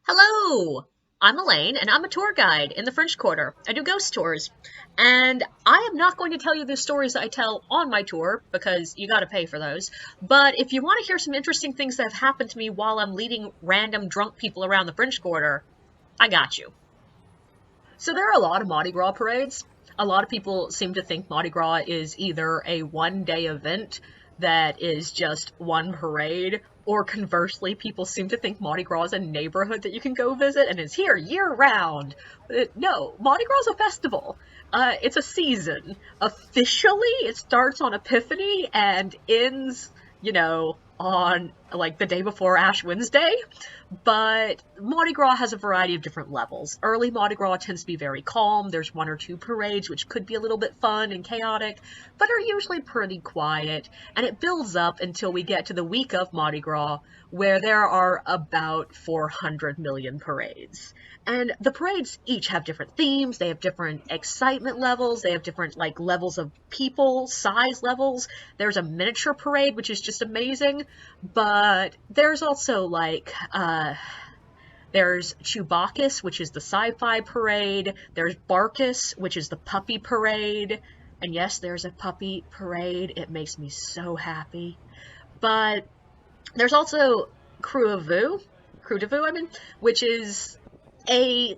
Hello! I'm Elaine, and I'm a tour guide in the French Quarter. I do ghost tours. And I am not going to tell you the stories that I tell on my tour, because you gotta pay for those. But if you want to hear some interesting things that have happened to me while I'm leading random drunk people around the French Quarter, I got you. So there are a lot of Mardi Gras parades. A lot of people seem to think Mardi Gras is either a one-day event that is just one parade, or conversely, people seem to think Mardi Gras is a neighborhood that you can go visit and is here year-round. No, Mardi Gras is a festival. It's a season. Officially, it starts on Epiphany and ends, on like the day before Ash Wednesday. But Mardi Gras has a variety of different levels. Early Mardi Gras tends to be very calm. There's one or two parades, which could be a little bit fun and chaotic, but are usually pretty quiet. And it builds up until we get to the week of Mardi Gras, where there are about 400 million parades. And the parades each have different themes, they have different excitement levels, they have different levels of people, size levels. There's a miniature parade, which is just amazing, but there's also there's Chewbacca's, which is the sci-fi parade, there's Barkus, which is the puppy parade, and yes, there's a puppy parade, it makes me so happy. But there's also Crew de Vue, which is a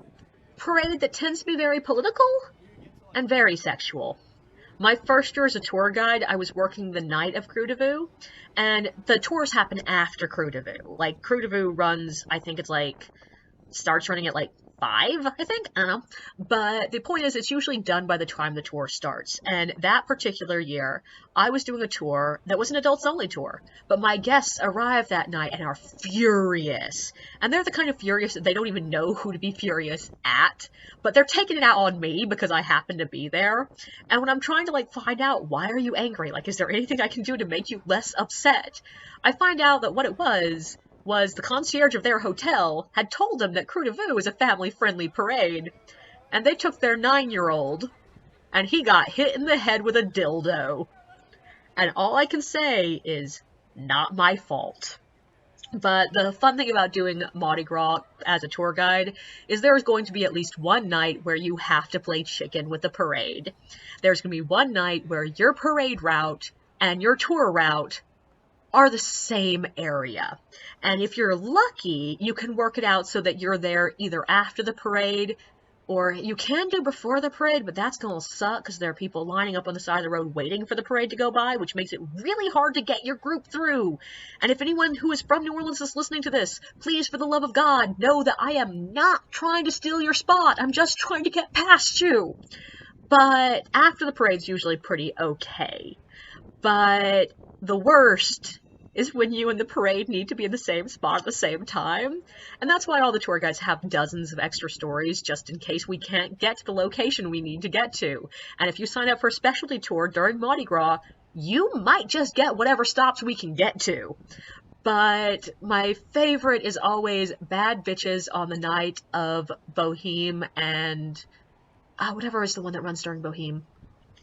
parade that tends to be very political and very sexual. My first year as a tour guide, I was working the night of Crew de Vue, and the tours happen after Crew de Vue. Crew de Vue runs, I think it's starts running at 5, I think? I don't know. But the point is, it's usually done by the time the tour starts. And that particular year, I was doing a tour that was an adults-only tour. But my guests arrive that night and are furious. And they're the kind of furious that they don't even know who to be furious at. But they're taking it out on me because I happen to be there. And when I'm trying to find out, why are you angry? Is there anything I can do to make you less upset? I find out that what it was the concierge of their hotel had told them that Crew de Vue was a family-friendly parade, and they took their 9-year-old, and he got hit in the head with a dildo. And all I can say is, not my fault. But the fun thing about doing Mardi Gras as a tour guide is there's going to be at least one night where you have to play chicken with the parade. There's going to be one night where your parade route and your tour route are the same area. And if you're lucky, you can work it out so that you're there either after the parade, or you can do before the parade, but that's gonna suck because there are people lining up on the side of the road waiting for the parade to go by, which makes it really hard to get your group through. And if anyone who is from New Orleans is listening to this, please, for the love of God, know that I am not trying to steal your spot. I'm just trying to get past you. But after the parade's usually pretty okay. But the worst is when you and the parade need to be in the same spot at the same time. And that's why all the tour guides have dozens of extra stories, just in case we can't get to the location we need to get to. And if you sign up for a specialty tour during Mardi Gras, you might just get whatever stops we can get to. But my favorite is always Bad Bitches on the night of Boheme and whatever is the one that runs during Boheme.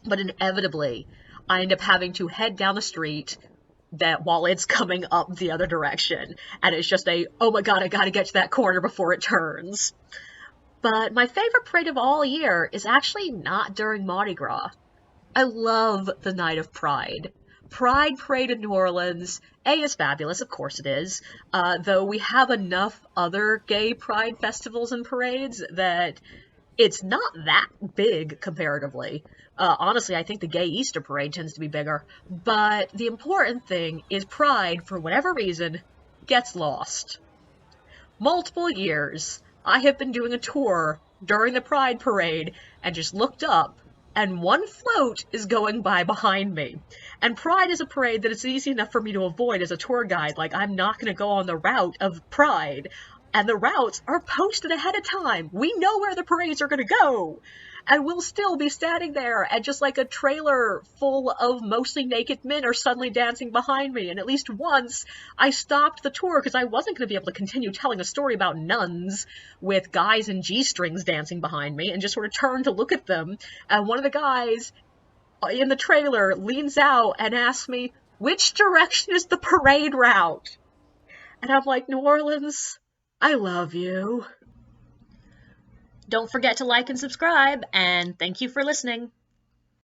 But inevitably, I end up having to head down the street while it's coming up the other direction. And it's just oh my god, I gotta get to that corner before it turns. But my favorite parade of all year is actually not during Mardi Gras. I love the Night of Pride. Pride Parade in New Orleans, is fabulous, of course it is, though we have enough other gay pride festivals and parades that it's not that big comparatively. Honestly, I think the gay Easter parade tends to be bigger. But the important thing is Pride, for whatever reason, gets lost. Multiple years, I have been doing a tour during the Pride parade and just looked up, and one float is going by behind me. And Pride is a parade that it's easy enough for me to avoid as a tour guide. I'm not going to go on the route of Pride. And the routes are posted ahead of time. We know where the parades are going to go. And we'll still be standing there, and just a trailer full of mostly naked men are suddenly dancing behind me. And at least once, I stopped the tour because I wasn't going to be able to continue telling a story about nuns with guys in G-strings dancing behind me, and just sort of turned to look at them. And one of the guys in the trailer leans out and asks me, "Which direction is the parade route?" And I'm like, "New Orleans, I love you. Don't forget to like and subscribe, and thank you for listening.